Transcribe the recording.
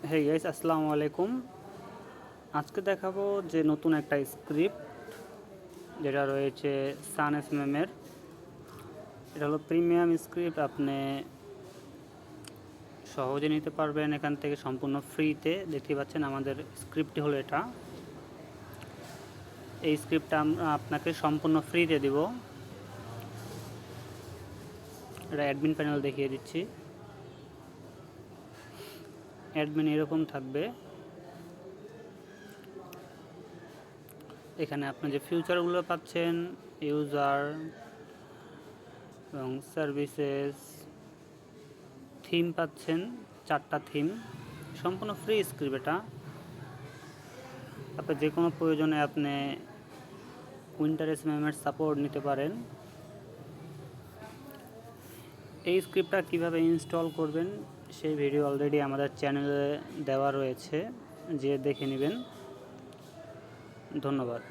Hey guys, আসসালামু আলাইকুম। আজকে দেখাবো যে নতুন একটা স্ক্রিপ্ট যেটা রয়েছে সানএসএমএম-এর। এটা হলো প্রিমিয়াম স্ক্রিপ্ট, আপনি সহজে নিতে পারবেন এখান থেকে সম্পূর্ণ ফ্রিতে। দেখতে পাচ্ছেন আমাদের স্ক্রিপ্টটি হলো এটা। এই স্ক্রিপ্টটা আমরা আপনাকে সম্পূর্ণ ফ্রিতে দিব। এটা অ্যাডমিন প্যানেল দেখিয়ে দিচ্ছি। অ্যাডমিন এরকম থাকবে। এখানে আপনি যে ফিউচারগুলো পাচ্ছেন, ইউজার এবং সার্ভিসেস, থিম পাচ্ছেন 4টা থিম, সম্পূর্ণ ফ্রি স্ক্রিপ্ট এটা। আপনার যে কোনো প্রয়োজনে আপনি উইন্টারএসএমএম-এর সাপোর্ট নিতে পারেন। এই স্ক্রিপ্টটা কিভাবে ইনস্টল করবেন সেই ভিডিও অলরেডি আমাদের চ্যানেলে দেওয়া রয়েছে, যে দেখে নেবেন। ধন্যবাদ।